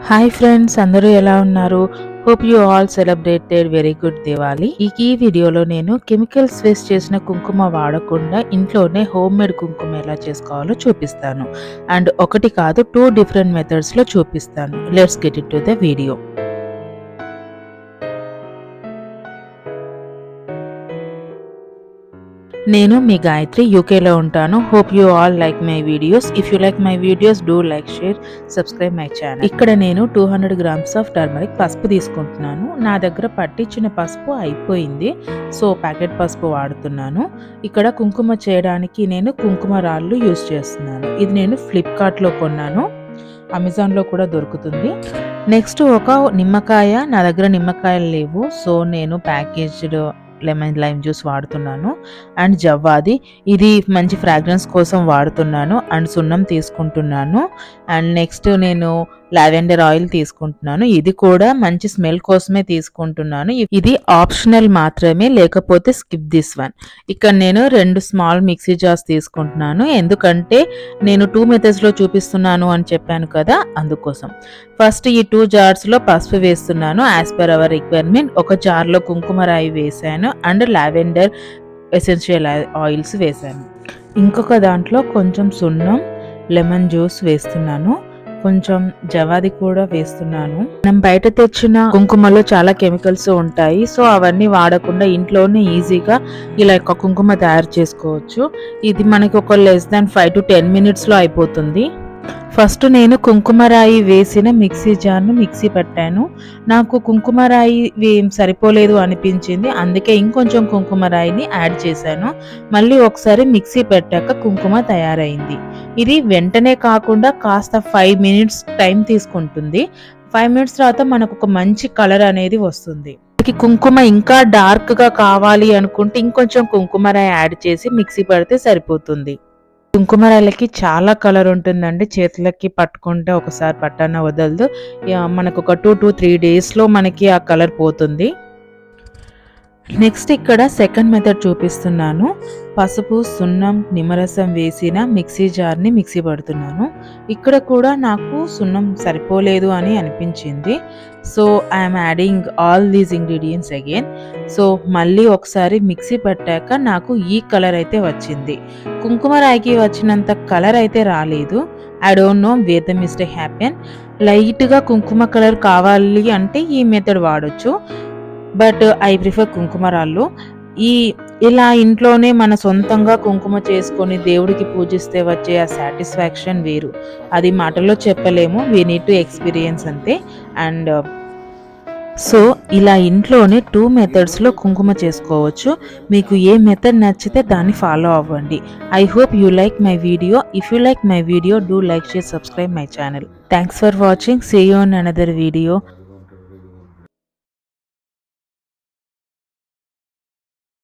Hi friends, అందరూ ఎలా ఉన్నారు? Hope you all celebrated very good Diwali. ఈ వీడియోలో నేను కెమికల్స్ వేస్ట్ చేసిన కుంకుమ వాడకుండా ఇంట్లోనే హోమ్ మేడ్ కుంకుమ ఎలా చేసుకోవాలో చూపిస్తాను. అండ్ ఒకటి కాదు, 2 డిఫరెంట్ మెథడ్స్లో చూపిస్తాను. Let's get in to the video. నేను మీ గాయత్రి, యూకేలో ఉంటాను. Hope you all like my videos. If you like my videos, do like, share, subscribe my channel. ఇక్కడ నేను 200 grams ఆఫ్ టర్మరిక్ పసుపు తీసుకుంటున్నాను. నా దగ్గర పట్టించిన పసుపు అయిపోయింది, సో ప్యాకెట్ పసుపు వాడుతున్నాను. ఇక్కడ కుంకుమ చేయడానికి నేను కుంకుమ రాళ్ళు యూస్ చేస్తున్నాను. ఇది నేను ఫ్లిప్కార్ట్లో కొన్నాను, అమెజాన్లో కూడా దొరుకుతుంది. నెక్స్ట్ ఒక నిమ్మకాయ, నా దగ్గర నిమ్మకాయలు లేవు, సో నేను ప్యాకేజ్డ్ లైమ్ జ్యూస్ వాడుతున్నాను. అండ్ జవ్వాది, ఇది మంచి ఫ్రాగ్రెన్స్ కోసం వాడుతున్నాను. అండ్ సున్నం తీసుకుంటున్నాను. అండ్ నెక్స్ట్ నేను లావెండర్ ఆయిల్ తీసుకుంటున్నాను. ఇది కూడా మంచి స్మెల్ కోసమే తీసుకుంటున్నాను. ఇది ఆప్షనల్ మాత్రమే, లేకపోతే స్కిప్ దిస్ వన్. ఇక్కడ నేను 2 స్మాల్ మిక్సీ జార్స్ తీసుకుంటున్నాను, ఎందుకంటే నేను 2 మెథడ్స్లో చూపిస్తున్నాను అని చెప్పాను కదా, అందుకోసం. ఫస్ట్ ఈ 2 జార్స్లో పసుపు వేస్తున్నాను యాజ్ పర్ అవర్ రిక్వైర్మెంట్. ఒక జార్లో కుంకుమ రాయి వేసాను అండ్ లావెండర్ ఎసెన్షియల్ ఆయిల్స్ వేసాను. ఇంకొక దాంట్లో కొంచెం సున్నం, లెమన్ జ్యూస్ వేస్తున్నాను, కొంచెం జవాది కూడా వేస్తున్నాను. మనం బయట తెచ్చిన కుంకుమలో చాలా కెమికల్స్ ఉంటాయి, సో అవన్నీ వాడకుండా ఇంట్లోనే ఈజీగా ఇలా కుంకుమ తయారు చేసుకోవచ్చు. ఇది మనకి ఒక లెస్ దాన్ 5 to 10 minutes అయిపోతుంది. ఫస్ట్ నేను కుంకుమరాయి వేసిన మిక్సీ జార్ను మిక్సీ పెట్టాను. నాకు కుంకుమరాయి సరిపోలేదు అనిపించింది, అందుకే ఇంకొంచెం కుంకుమరాయిని యాడ్ చేశాను. మళ్ళీ ఒకసారి మిక్సీ పెట్టాక కుంకుమ తయారైంది. ఇది వెంటనే కాకుండా కాస్త 5 minutes టైం తీసుకుంటుంది. 5 minutes తర్వాత మనకు ఒక మంచి కలర్ అనేది వస్తుంది. కుంకుమ ఇంకా డార్క్గా కావాలి అనుకుంటే ఇంకొంచెం కుంకుమరాయి యాడ్ చేసి మిక్సీ పెడితే సరిపోతుంది. కుంకుమరాయిలకి చాలా కలర్ ఉంటుందండి, చేతులకి పట్టుకుంటే ఒకసారి పట్టన్న వదలదు. మనకు ఒక 2 to 3 daysలో మనకి ఆ కలర్ పోతుంది. నెక్స్ట్ ఇక్కడ సెకండ్ మెథడ్ చూపిస్తున్నాను. పసుపు, సున్నం, నిమ్మరసం వేసిన మిక్సీ జార్ని మిక్సీ పడుతున్నాను. ఇక్కడ కూడా నాకు సున్నం సరిపోలేదు అని అనిపించింది, so I'm adding all these ingredients again. So మళ్ళీ ఒకసారి మిక్సీ పట్టాక నాకు ఈ కలర్ అయితే వచ్చింది. కుంకుమ రాయికి వచ్చినంత కలర్ అయితే రాలేదు. I don't know where the mistake happen. లైట్గా కుంకుమ కలర్ కావాలి అంటే ఈ మెథడ్ వాడచ్చు, బట్ ఐ ప్రిఫర్ కుంకుమరాళ్ళు. ఇలా ఇంట్లోనే మన సొంతంగా కుంకుమ చేసుకొని దేవుడికి పూజిస్తే వచ్చే ఆ సాటిస్ఫాక్షన్ వేరు. అది మాటల్లో చెప్పలేము, వీ నీడ్ టు ఎక్స్పీరియన్స్ అంతే. అండ్ సో ఇలా ఇంట్లోనే 2 మెథడ్స్లో కుంకుమ చేసుకోవచ్చు. మీకు ఏ మెథడ్ నచ్చితే దాన్ని ఫాలో అవ్వండి. I hope you like my video. If you like my video, do like, share, subscribe my channel. Thanks for watching. See you on another video.